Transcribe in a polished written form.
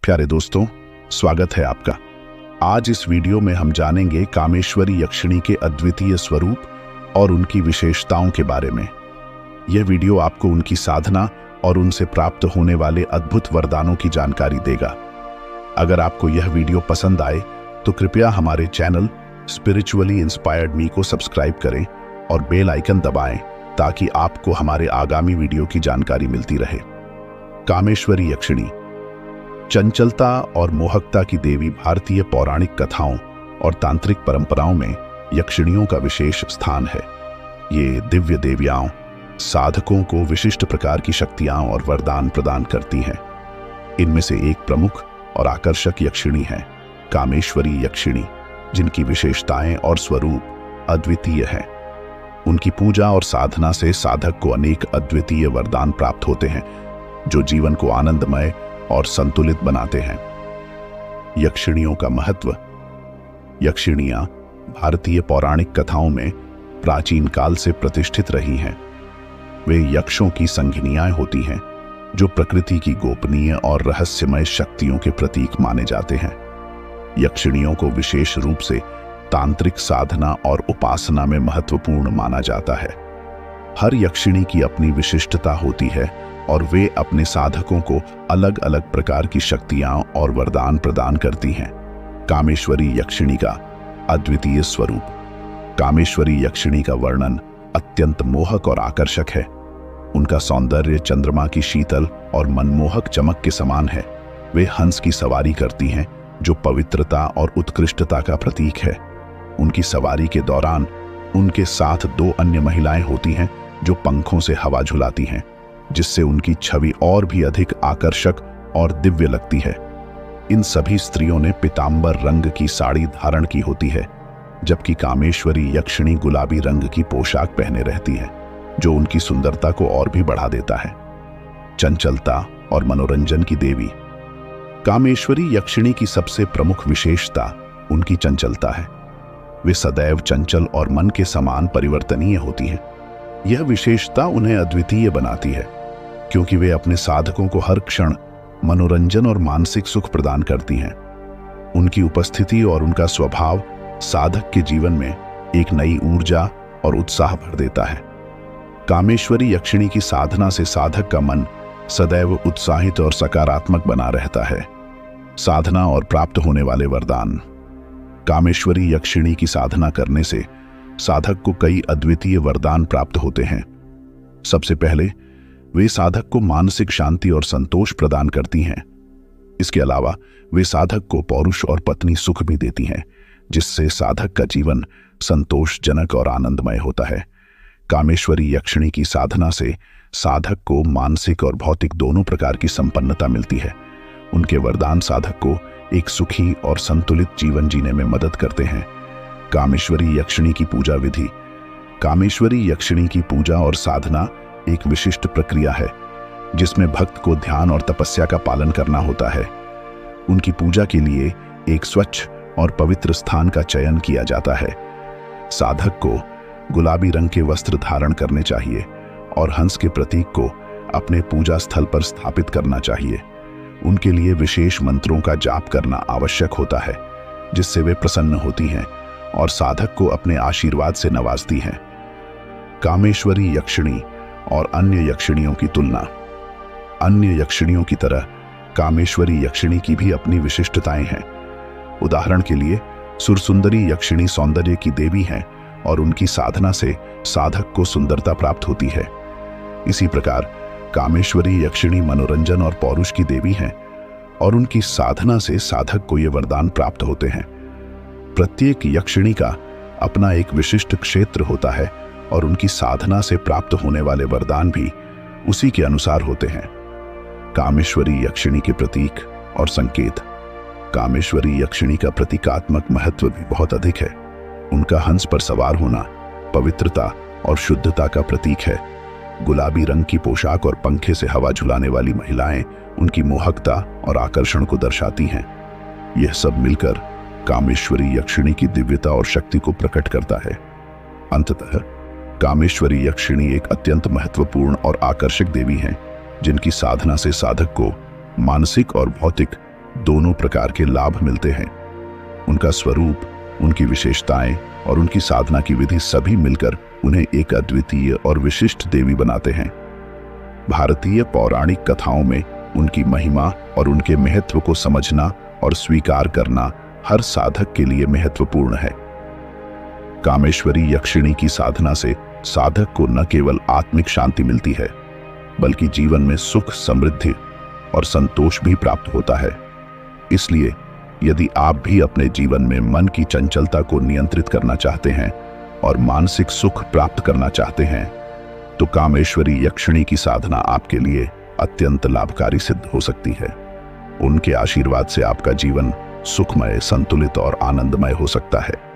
प्यारे दोस्तों, स्वागत है आपका। आज इस वीडियो में हम जानेंगे कामेश्वरी यक्षिणी के अद्वितीय स्वरूप और उनकी विशेषताओं के बारे में। यह वीडियो आपको उनकी साधना और उनसे प्राप्त होने वाले अद्भुत वरदानों की जानकारी देगा। अगर आपको यह वीडियो पसंद आए तो कृपया हमारे चैनल स्पिरिचुअली इंस्पायर्ड मी को सब्सक्राइब करें और बेल आइकन दबाएं ताकि आपको हमारे आगामी वीडियो की जानकारी मिलती रहे। कामेश्वरी यक्षिणी चंचलता और मोहकता की देवी भारतीय पौराणिक कथाओं और तांत्रिक परंपराओं में यक्षिणियों का विशेष स्थान है। ये दिव्य देवियां साधकों को विशिष्ट प्रकार की शक्तियां और वरदान प्रदान करती हैं। इनमें से एक प्रमुख और आकर्षक यक्षिणी है कामेश्वरी यक्षिणी, जिनकी विशेषताएं और स्वरूप अद्वितीय हैं। उनकी पूजा और साधना से साधक को अनेक अद्वितीय वरदान प्राप्त होते हैं जो जीवन को आनंदमय और संतुलित बनाते हैं। यक्षिणियों का महत्व। यक्षिणियां भारतीय पौराणिक कथाओं में प्राचीन काल से प्रतिष्ठित रही हैं। वे यक्षों की संगिनियां होती हैं जो प्रकृति की गोपनीय और रहस्यमय शक्तियों के प्रतीक माने जाते हैं। यक्षिणियों को विशेष रूप से तांत्रिक साधना और उपासना में महत्वपूर्ण माना जाता है। हर यक्षिणी की अपनी विशिष्टता होती है और वे अपने साधकों को अलग अलग प्रकार की शक्तियां और वरदान प्रदान करती हैं। कामेश्वरी यक्षिणी का अद्वितीय स्वरूप। कामेश्वरी यक्षिणी का वर्णन अत्यंत मोहक और आकर्षक है। उनका सौंदर्य चंद्रमा की शीतल और मनमोहक चमक के समान है। वे हंस की सवारी करती हैं जो पवित्रता और उत्कृष्टता का प्रतीक है। उनकी सवारी के दौरान उनके साथ दो अन्य महिलाएं होती हैं जो पंखों से हवा झुलाती हैं, जिससे उनकी छवि और भी अधिक आकर्षक और दिव्य लगती है। इन सभी स्त्रियों ने पीतांबर रंग की साड़ी धारण की होती है, जबकि कामेश्वरी यक्षिणी गुलाबी रंग की पोशाक पहने रहती है, जो उनकी सुंदरता को और भी बढ़ा देता है। चंचलता और मनोरंजन की देवी। कामेश्वरी यक्षिणी की सबसे प्रमुख विशेषता उनकी चंचलता है। वे सदैव चंचल और मन के समान परिवर्तनीय होती हैं। यह विशेषता उन्हें अद्वितीय बनाती है क्योंकि वे अपने साधकों को हर क्षण मनोरंजन और मानसिक सुख प्रदान करती हैं। उनकी उपस्थिति और उनका स्वभाव साधक के जीवन में एक नई ऊर्जा और उत्साह भर देता है। कामेश्वरी यक्षिणी की साधना से साधक का मन सदैव उत्साहित और सकारात्मक बना रहता है। साधना और प्राप्त होने वाले वरदान। कामेश्वरी यक्षिणी की साधना करने से साधक को कई अद्वितीय वरदान प्राप्त होते हैं। सबसे पहले वे साधक को मानसिक शांति और संतोष प्रदान करती हैं। इसके अलावा वे साधक को पौरुष और पत्नी सुख भी देती हैं, जिससे साधक का जीवन संतोषजनक और आनंदमय होता है। कामेश्वरी यक्षिणी की साधना से साधक को मानसिक और भौतिक दोनों प्रकार की संपन्नता मिलती है। उनके वरदान साधक को एक सुखी और संतुलित जीवन जीने में मदद करते हैं। कामेश्वरी यक्षिणी की पूजा विधि। कामेश्वरी यक्षिणी की पूजा और साधना एक विशिष्ट प्रक्रिया है जिसमें भक्त को ध्यान और तपस्या का पालन करना होता है। उनकी पूजा के लिए एक स्वच्छ और पवित्र स्थान का चयन किया जाता है। साधक को गुलाबी रंग के वस्त्र धारण करने चाहिए और हंस के प्रतीक को अपने पूजा स्थल पर स्थापित करना चाहिए। उनके लिए विशेष मंत्रों का जाप करना आवश्यक होता है, जिससे वे प्रसन्न होती हैं और साधक को अपने आशीर्वाद से नवाजती हैं। कामेश्वरी यक्षिणी और अन्य यक्षिणियों की तुलना। अन्य यक्षिणियों की तरह कामेश्वरी यक्षिणी की भी अपनी विशिष्टताएं हैं। उदाहरण के लिए सुरसुंदरी यक्षिणी सौंदर्य की देवी हैं और उनकी साधना से साधक को सुंदरता प्राप्त होती है। इसी प्रकार कामेश्वरी यक्षिणी मनोरंजन और पौरुष की देवी हैं और उनकी साधना से साधक को ये वरदान प्राप्त होते हैं। प्रत्येक यक्षिणी का अपना एक विशिष्ट क्षेत्र होता है और उनकी साधना से प्राप्त होने वाले वरदान भी उसी के अनुसार होते हैं। कामेश्वरी यक्षिणी के प्रतीक और संकेत। कामेश्वरी यक्षिणी का प्रतीकात्मक महत्व भी बहुत अधिक है। उनका हंस पर सवार होना पवित्रता और शुद्धता का प्रतीक है। गुलाबी रंग की पोशाक और पंखे से हवा झुलाने वाली महिलाएं उनकी मोहकता और आकर्षण को दर्शाती हैं। यह सब मिलकर कामेश्वरी यक्षिणी की दिव्यता और शक्ति को प्रकट करता है। अंततः कामेश्वरी यक्षिणी एक अत्यंत महत्वपूर्ण और आकर्षक देवी हैं, जिनकी साधना से साधक को मानसिक और भौतिक दोनों प्रकार के लाभ मिलते हैं। उनका स्वरूप, उनकी विशेषताएं और उनकी साधना की विधि सभी मिलकर उन्हें एक अद्वितीय और विशिष्ट देवी बनाते हैं। भारतीय पौराणिक कथाओं में उनकी महिमा और उनके महत्व को समझना और स्वीकार करना हर साधक के लिए महत्वपूर्ण है। कामेश्वरी यक्षिणी की साधना से साधक को न केवल आत्मिक शांति मिलती है, बल्कि जीवन में सुख, समृद्धि और संतोष भी प्राप्त होता है। इसलिए यदि आप भी अपने जीवन में मन की चंचलता को नियंत्रित करना चाहते हैं और मानसिक सुख प्राप्त करना चाहते हैं, तो कामेश्वरी यक्षिणी की साधना आपके लिए अत्यंत लाभकारी सिद्ध हो सकती है। उनके आशीर्वाद से आपका जीवन सुखमय, संतुलित और आनंदमय हो सकता है।